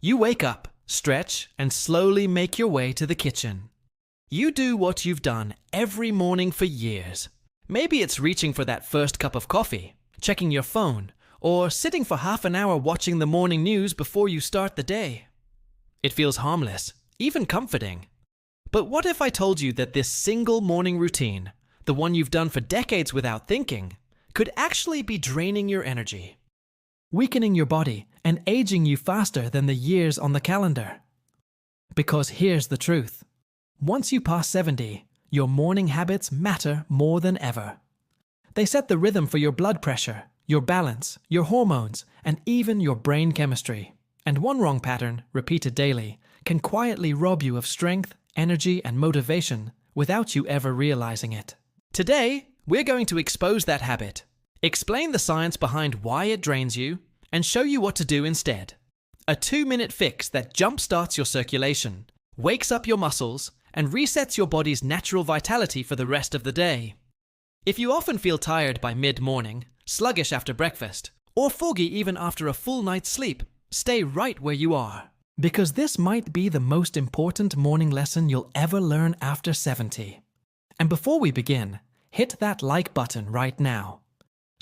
You wake up, stretch, and slowly make your way to the kitchen. You do what you've done every morning for years. Maybe it's reaching for that first cup of coffee, checking your phone, or sitting for half an hour watching the morning news before you start the day. It feels harmless, even comforting. But what if I told you that this single morning routine, the one you've done for decades without thinking, could actually be draining your energy, weakening your body, and aging you faster than the years on the calendar? Because here's the truth. Once you pass 70, your morning habits matter more than ever. They set the rhythm for your blood pressure, your balance, your hormones, and even your brain chemistry. And one wrong pattern, repeated daily, can quietly rob you of strength, energy, and motivation without you ever realizing it. Today, we're going to expose that habit, explain the science behind why it drains you, and show you what to do instead. A 2-minute fix that jumpstarts your circulation, wakes up your muscles, and resets your body's natural vitality for the rest of the day. If you often feel tired by mid-morning, sluggish after breakfast, or foggy even after a full night's sleep, stay right where you are. Because this might be the most important morning lesson you'll ever learn after 70. And before we begin, hit that like button right now,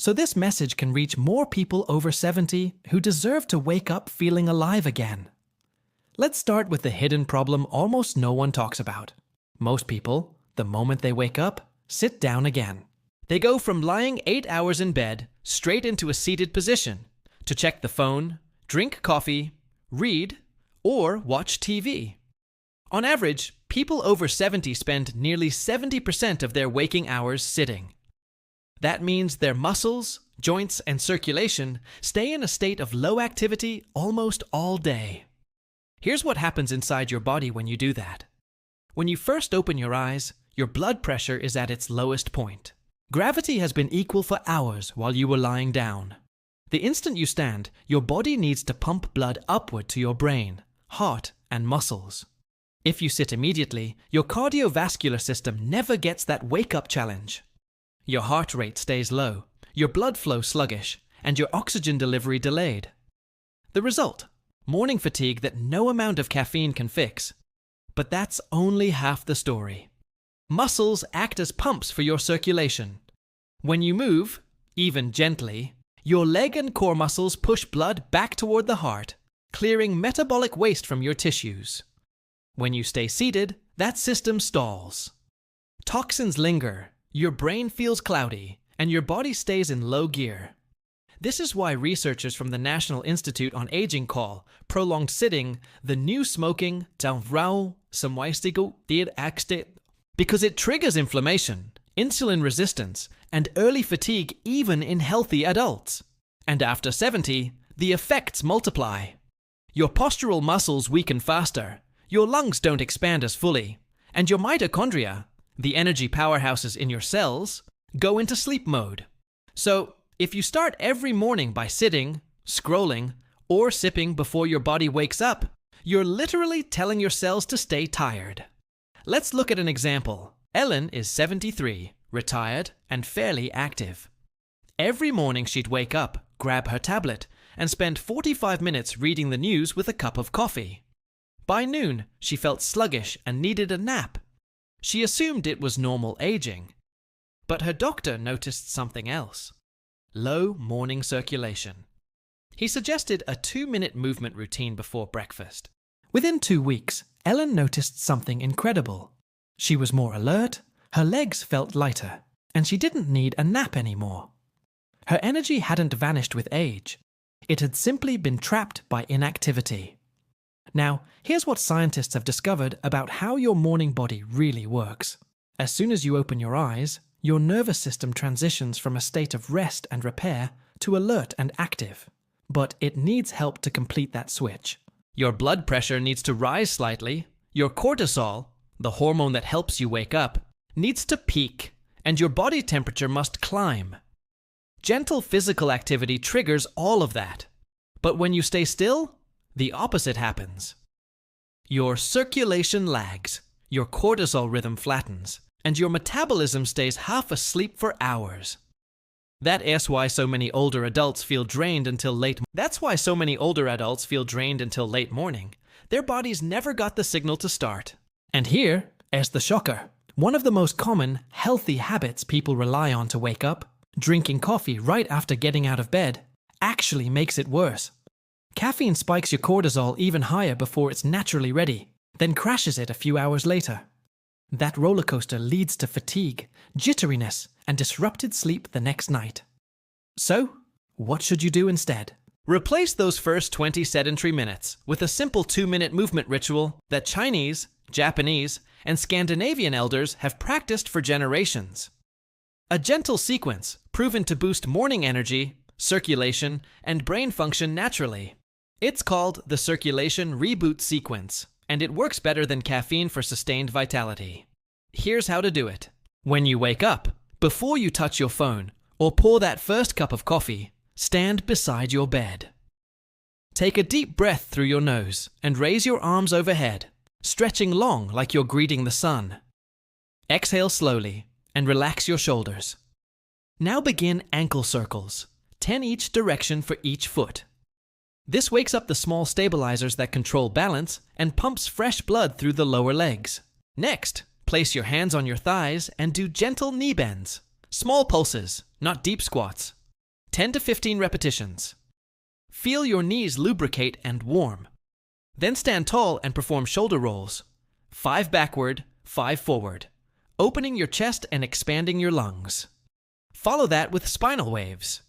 so this message can reach more people over 70 who deserve to wake up feeling alive again. Let's start with the hidden problem almost no one talks about. Most people, the moment they wake up, sit down again. They go from lying 8 hours in bed straight into a seated position to check the phone, drink coffee, read, or watch TV. On average, people over 70 spend nearly 70% of their waking hours sitting. That means their muscles, joints, and circulation stay in a state of low activity almost all day. Here's what happens inside your body when you do that. When you first open your eyes, your blood pressure is at its lowest point. Gravity has been equal for hours while you were lying down. The instant you stand, your body needs to pump blood upward to your brain, heart, and muscles. If you sit immediately, your cardiovascular system never gets that wake-up challenge. Your heart rate stays low, your blood flow sluggish, and your oxygen delivery delayed. The result? Morning fatigue that no amount of caffeine can fix. But that's only half the story. Muscles act as pumps for your circulation. When you move, even gently, your leg and core muscles push blood back toward the heart, clearing metabolic waste from your tissues. When you stay seated, that system stalls. Toxins linger, your brain feels cloudy, and your body stays in low gear. This is why researchers from the National Institute on Aging call prolonged sitting the new smoking, because it triggers inflammation, insulin resistance, and early fatigue even in healthy adults. And after 70, the effects multiply. Your postural muscles weaken faster, your lungs don't expand as fully, and your mitochondria, the energy powerhouses in your cells, go into sleep mode. So, if you start every morning by sitting, scrolling, or sipping before your body wakes up, you're literally telling your cells to stay tired. Let's look at an example. Ellen is 73, retired, and fairly active. Every morning she'd wake up, grab her tablet, and spend 45 minutes reading the news with a cup of coffee. By noon, she felt sluggish and needed a nap. She assumed it was normal aging. But her doctor noticed something else. Low morning circulation. He suggested a 2-minute movement routine before breakfast. Within 2 weeks, Ellen noticed something incredible. She was more alert, her legs felt lighter, and she didn't need a nap anymore. Her energy hadn't vanished with age. It had simply been trapped by inactivity. Now, here's what scientists have discovered about how your morning body really works. As soon as you open your eyes, your nervous system transitions from a state of rest and repair to alert and active. But it needs help to complete that switch. Your blood pressure needs to rise slightly, your cortisol, the hormone that helps you wake up, needs to peak, and your body temperature must climb. Gentle physical activity triggers all of that. But when you stay still, the opposite happens. Your circulation lags, your cortisol rhythm flattens, and your metabolism stays half asleep for hours. That's why so many older adults feel drained until late. That's why so many older adults feel drained until late morning. Their bodies never got the signal to start. And here's the shocker. One of the most common, healthy habits people rely on to wake up, drinking coffee right after getting out of bed, actually makes it worse. Caffeine spikes your cortisol even higher before it's naturally ready, then crashes it a few hours later. That roller coaster leads to fatigue, jitteriness, and disrupted sleep the next night. So, what should you do instead? Replace those first 20 sedentary minutes with a simple 2-minute movement ritual that Chinese, Japanese, and Scandinavian elders have practiced for generations. A gentle sequence proven to boost morning energy, circulation, and brain function naturally. It's called the Circulation Reboot Sequence, and it works better than caffeine for sustained vitality. Here's how to do it. When you wake up, before you touch your phone or pour that first cup of coffee, stand beside your bed. Take a deep breath through your nose and raise your arms overhead, stretching long like you're greeting the sun. Exhale slowly and relax your shoulders. Now begin ankle circles, 10 each direction for each foot. This wakes up the small stabilizers that control balance and pumps fresh blood through the lower legs. Next, place your hands on your thighs and do gentle knee bends. Small pulses, not deep squats. 10 to 15 repetitions. Feel your knees lubricate and warm. Then stand tall and perform shoulder rolls. 5 backward, 5 forward, opening your chest and expanding your lungs. Follow that with spinal waves.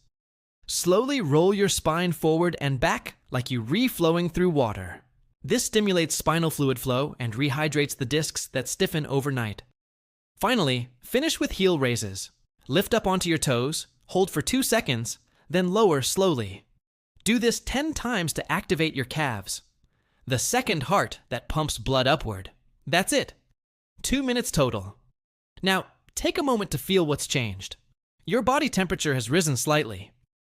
Slowly roll your spine forward and back like you reflowing through water. This stimulates spinal fluid flow and rehydrates the discs that stiffen overnight. Finally, finish with heel raises. Lift up onto your toes, hold for 2 seconds, then lower slowly. Do this 10 times to activate your calves, the second heart that pumps blood upward. That's it. 2 minutes total. Now, take a moment to feel what's changed. Your body temperature has risen slightly.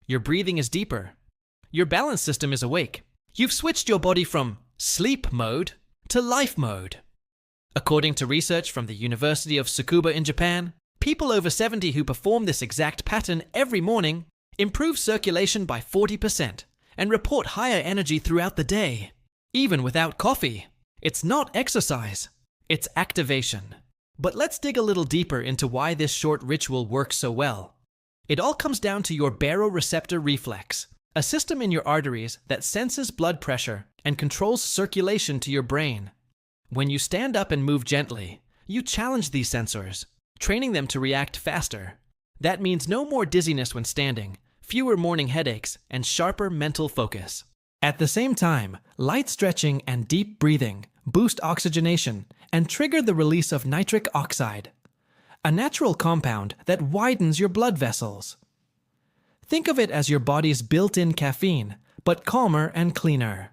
Your breathing is deeper. Your balance system is awake. You've switched your body from sleep mode to life mode. According to research from the University of Tsukuba in Japan, people over 70 who perform this exact pattern every morning improve circulation by 40% and report higher energy throughout the day, even without coffee. It's not exercise, it's activation. But let's dig a little deeper into why this short ritual works so well. It all comes down to your baroreceptor reflex, a system in your arteries that senses blood pressure and controls circulation to your brain. When you stand up and move gently, you challenge these sensors, training them to react faster. That means no more dizziness when standing, fewer morning headaches, and sharper mental focus. At the same time, light stretching and deep breathing boost oxygenation and trigger the release of nitric oxide, a natural compound that widens your blood vessels. Think of it as your body's built-in caffeine, but calmer and cleaner.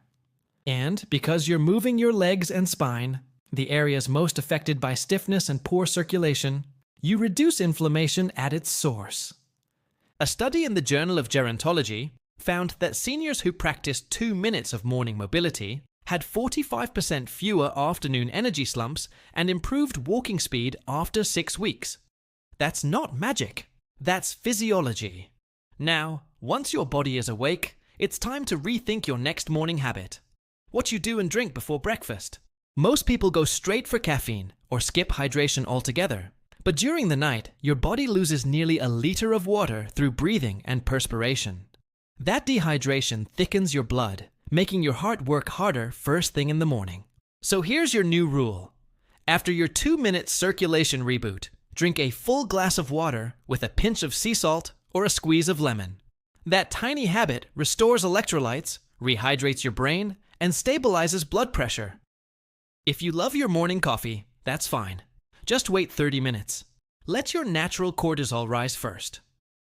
And because you're moving your legs and spine, the areas most affected by stiffness and poor circulation, you reduce inflammation at its source. A study in the Journal of Gerontology found that seniors who practiced 2 minutes of morning mobility had 45% fewer afternoon energy slumps and improved walking speed after 6 weeks. That's not magic, that's physiology. Now, once your body is awake, it's time to rethink your next morning habit. What you do and drink before breakfast. Most people go straight for caffeine or skip hydration altogether. But during the night, your body loses nearly 1 liter of water through breathing and perspiration. That dehydration thickens your blood, making your heart work harder first thing in the morning. So here's your new rule. After your 2-minute circulation reboot, drink a full glass of water with a pinch of sea salt or a squeeze of lemon. That tiny habit restores electrolytes, rehydrates your brain, and stabilizes blood pressure. If you love your morning coffee, that's fine. Just wait 30 minutes. Let your natural cortisol rise first.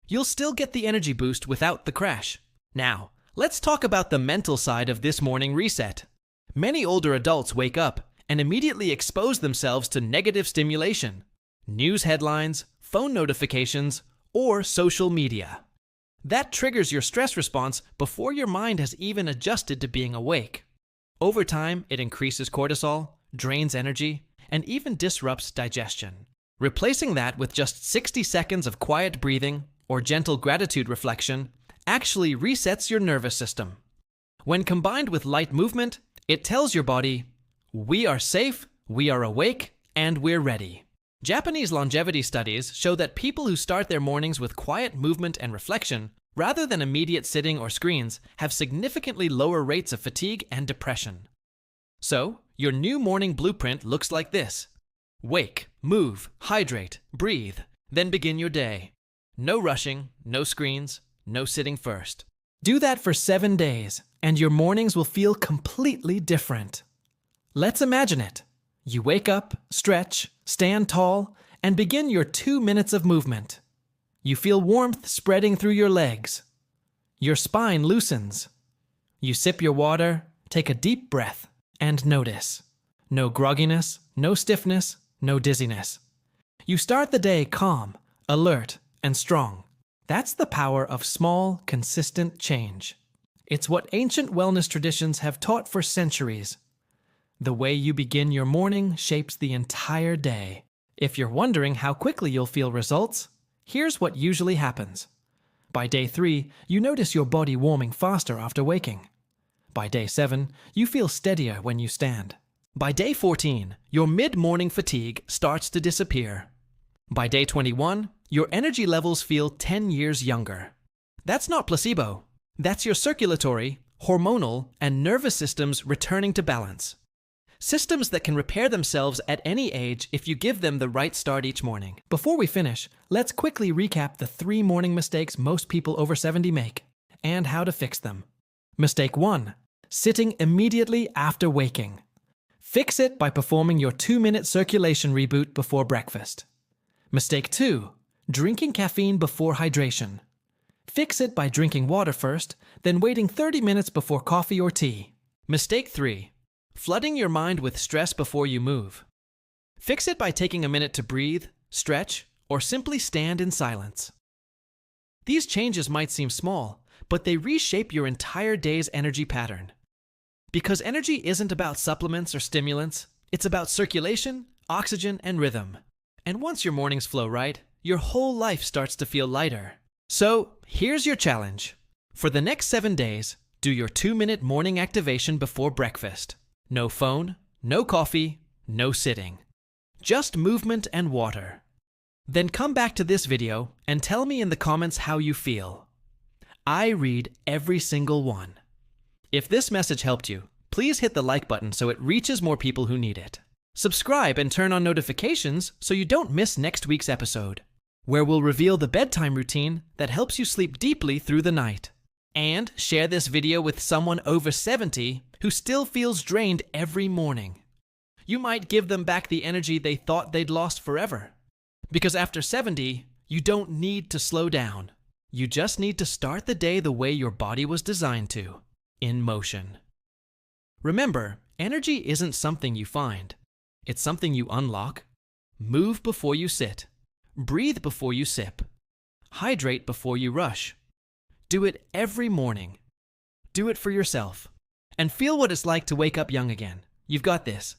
You'll still get the energy boost without the crash. Now, let's talk about the mental side of this morning reset. Many older adults wake up and immediately expose themselves to negative stimulation, news headlines, phone notifications, or social media. That triggers your stress response before your mind has even adjusted to being awake. Over time, it increases cortisol, drains energy, and even disrupts digestion. Replacing that with just 60 seconds of quiet breathing or gentle gratitude reflection actually resets your nervous system. When combined with light movement, it tells your body, we are safe, we are awake, and we're ready. Japanese longevity studies show that people who start their mornings with quiet movement and reflection, rather than immediate sitting or screens, have significantly lower rates of fatigue and depression. So, your new morning blueprint looks like this. Wake, move, hydrate, breathe, then begin your day. No rushing, no screens, no sitting first. Do that for 7 days, and your mornings will feel completely different. Let's imagine it. You wake up, stretch, stand tall, and begin your 2 minutes of movement. You feel warmth spreading through your legs. Your spine loosens. You sip your water, take a deep breath, and notice. No grogginess, no stiffness, no dizziness. You start the day calm, alert, and strong. That's the power of small, consistent change. It's what ancient wellness traditions have taught for centuries. The way you begin your morning shapes the entire day. If you're wondering how quickly you'll feel results, here's what usually happens. By day 3, you notice your body warming faster after waking. By day 7, you feel steadier when you stand. By day 14, your mid-morning fatigue starts to disappear. By day 21, your energy levels feel 10 years younger. That's not placebo. That's your circulatory, hormonal, and nervous systems returning to balance. Systems that can repair themselves at any age if you give them the right start each morning. Before we finish, let's quickly recap the 3 morning mistakes most people over 70 make, and how to fix them. Mistake 1. Sitting immediately after waking. Fix it by performing your 2-minute circulation reboot before breakfast. Mistake 2. Drinking caffeine before hydration. Fix it by drinking water first, then waiting 30 minutes before coffee or tea. Mistake 3. Flooding your mind with stress before you move. Fix it by taking a minute to breathe, stretch, or simply stand in silence. These changes might seem small, but they reshape your entire day's energy pattern. Because energy isn't about supplements or stimulants, it's about circulation, oxygen, and rhythm. And once your mornings flow right, your whole life starts to feel lighter. So, here's your challenge. For the next 7 days, do your 2-minute morning activation before breakfast. No phone, no coffee, no sitting. Just movement and water. Then come back to this video and tell me in the comments how you feel. I read every single one. If this message helped you, please hit the like button so it reaches more people who need it. Subscribe and turn on notifications so you don't miss next week's episode, where we'll reveal the bedtime routine that helps you sleep deeply through the night. And share this video with someone over 70 who still feels drained every morning. You might give them back the energy they thought they'd lost forever. Because after 70, you don't need to slow down. You just need to start the day the way your body was designed to, in motion. Remember, energy isn't something you find. It's something you unlock. Move before you sit. Breathe before you sip. Hydrate before you rush. Do it every morning. Do it for yourself. And feel what it's like to wake up young again. You've got this.